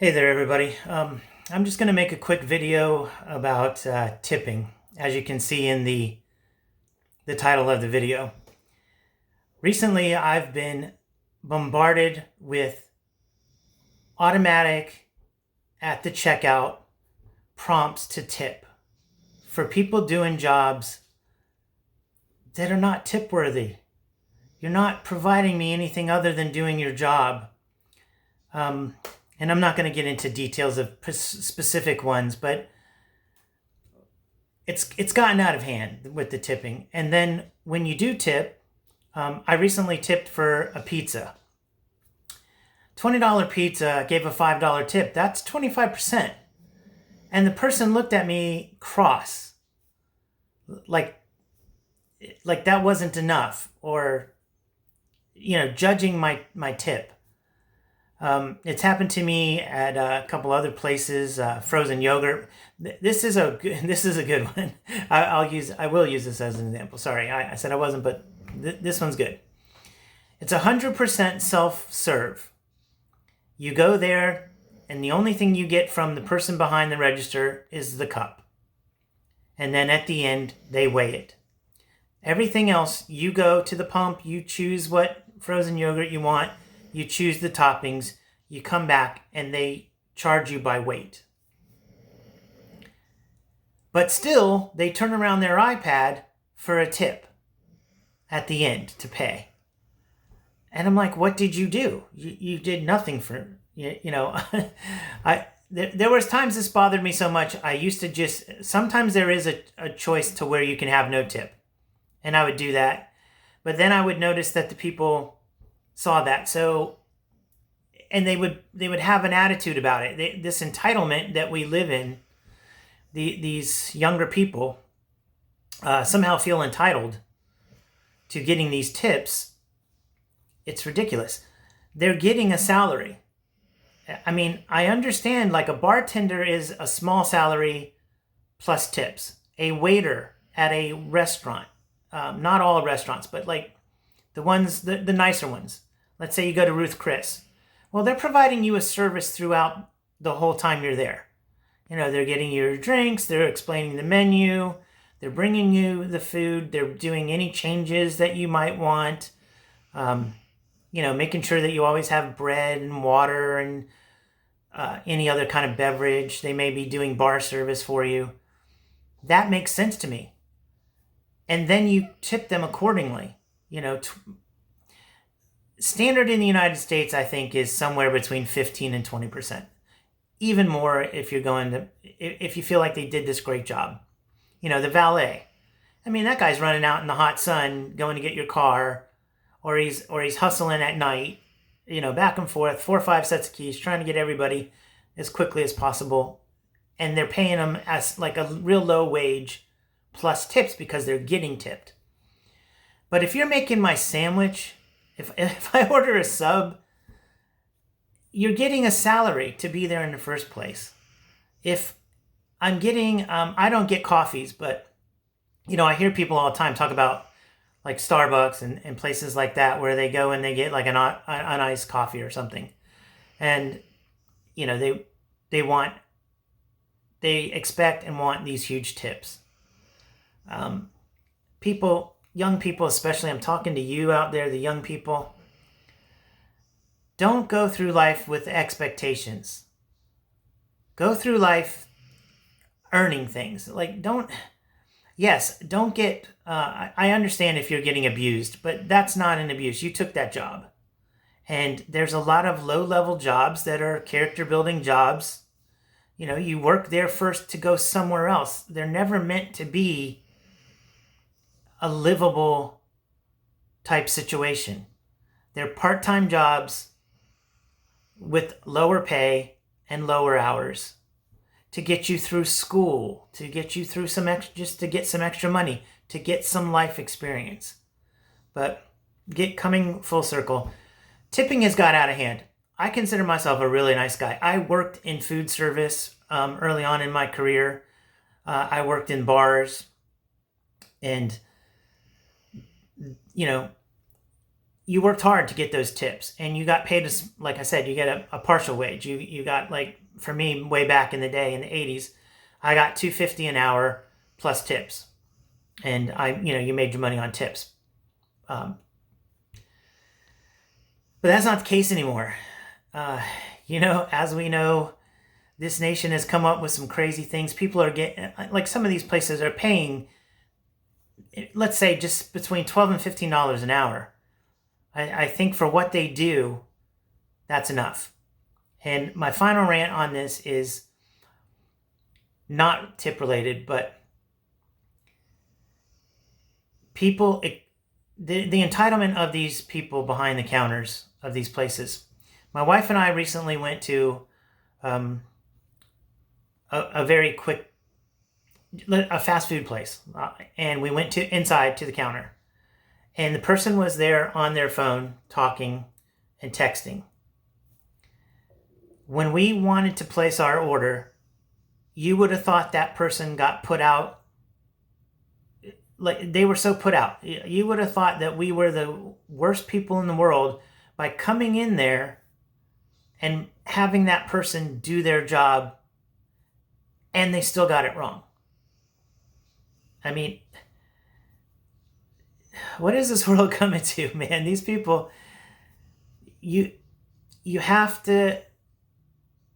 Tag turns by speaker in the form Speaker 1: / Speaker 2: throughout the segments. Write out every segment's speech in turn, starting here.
Speaker 1: Hey there, everybody. I'm just going to make a quick video about tipping, as you can see in the title of the video. Recently, I've been bombarded with automatic at the checkout prompts to tip for people doing jobs that are not tip worthy. You're not providing me anything other than doing your job. And I'm not going to get into details of specific ones, but it's gotten out of hand with the tipping. And then when you do tip, I recently tipped for a pizza. $20 pizza, gave a $5 tip. That's 25%. And the person looked at me cross, like that wasn't enough, or judging my tip. It's happened to me at a couple other places. Frozen yogurt. This is a good one. I will use this as an example. Sorry, I said I wasn't, but this one's good. It's 100% self-serve. You go there, and the only thing you get from the person behind the register is the cup. And then at the end, they weigh it. Everything else, you go to the pump, you choose what frozen yogurt you want, you choose the toppings, you come back, and they charge you by weight. But still, they turn around their iPad for a tip at the end to pay. And I'm like, what did you do? You did nothing for, there was times this bothered me so much, I used to sometimes there is a choice to where you can have no tip. And I would do that. But then I would notice that the people saw that. And they would have an attitude about it. This entitlement that we live in, these younger people somehow feel entitled to getting these tips. It's ridiculous. They're getting a salary. I mean, I understand, like, a bartender is a small salary plus tips. A waiter at a restaurant, not all restaurants, but like the nicer ones. Let's say you go to Ruth Chris. Well, they're providing you a service throughout the whole time you're there. They're getting your drinks, they're explaining the menu, they're bringing you the food, they're doing any changes that you might want, making sure that you always have bread and water and any other kind of beverage. They may be doing bar service for you. That makes sense to me. And then you tip them accordingly. Standard in the United States, I think, is somewhere between 15 and 20%. Even more if if you feel like they did this great job. The valet. I mean, that guy's running out in the hot sun going to get your car, or he's hustling at night, back and forth, 4 or 5 sets of keys, trying to get everybody as quickly as possible. And they're paying them as like a real low wage plus tips because they're getting tipped. But if you're making my sandwich, if I order a sub, you're getting a salary to be there in the first place. If I'm getting, I don't get coffees, but, I hear people all the time talk about like Starbucks and places like that where they go and they get like an iced coffee or something. And, they expect and want these huge tips. Young people especially, I'm talking to you out there, the young people, don't go through life with expectations. Go through life earning things. Don't get, I understand if you're getting abused, but that's not an abuse. You took that job. And there's a lot of low-level jobs that are character-building jobs. You work there first to go somewhere else. They're never meant to be a livable type situation. They're part-time jobs with lower pay and lower hours to get you through school, to get you through just to get some extra money, to get some life experience. But coming full circle, tipping has got out of hand. I consider myself a really nice guy. I worked in food service early on in my career. I worked in bars, and you worked hard to get those tips, and you got paid, like I said, you get a partial wage. You got, like, for me, way back in the day in the 80s, I got $2.50 an hour plus tips, and you made your money on tips. But that's not the case anymore. As we know, this nation has come up with some crazy things. People are getting, like, some of these places are paying, let's say, just between $12 and $15 an hour. I think for what they do, that's enough. And my final rant on this is not tip related, but people, the entitlement of these people behind the counters of these places. My wife and I recently went to a very quick, a fast food place, and we went inside to the counter. And the person was there on their phone talking and texting. When we wanted to place our order, you would have thought that person got put out. Like, they were so put out. You would have thought that we were the worst people in the world by coming in there and having that person do their job, and they still got it wrong. I mean, what is this world coming to, man? These people, you have to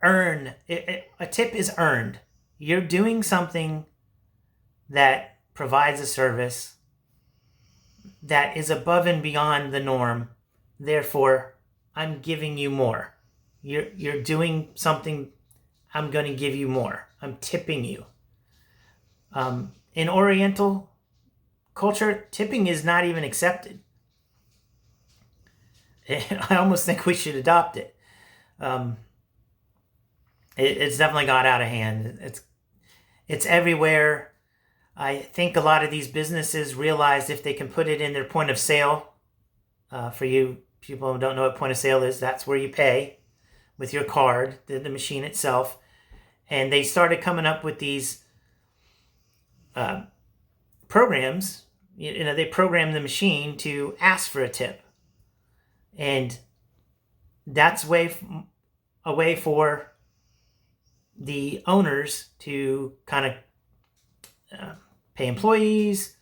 Speaker 1: earn it. A tip is earned. You're doing something that provides a service that is above and beyond the norm. Therefore, I'm giving you more. You're doing something, I'm going to give you more. I'm tipping you. In Oriental culture, tipping is not even accepted. I almost think we should adopt it. It's definitely got out of hand. It's everywhere. I think a lot of these businesses realize if they can put it in their point of sale, for you people who don't know what point of sale is, that's where you pay with your card, the machine itself. And they started coming up with these programs. They program the machine to ask for a tip. And that's a way for the owners to kind of pay employees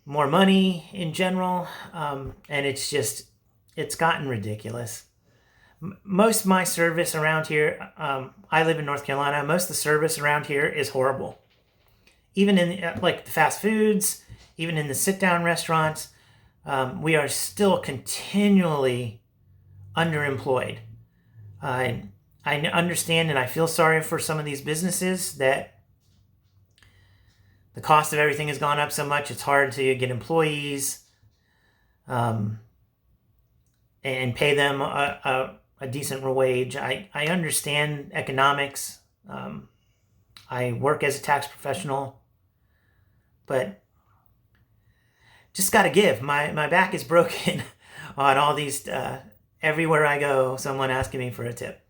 Speaker 1: more money in general. And it's gotten ridiculous. Most of my service around here, I live in North Carolina, most of the service around here is horrible. Even in like the fast foods, even in the sit-down restaurants, we are still continually underemployed. I understand and I feel sorry for some of these businesses that the cost of everything has gone up so much, it's hard to get employees and pay them a decent wage. I understand economics. I work as a tax professional, but just got to give. My back is broken on all these, everywhere I go, someone asking me for a tip.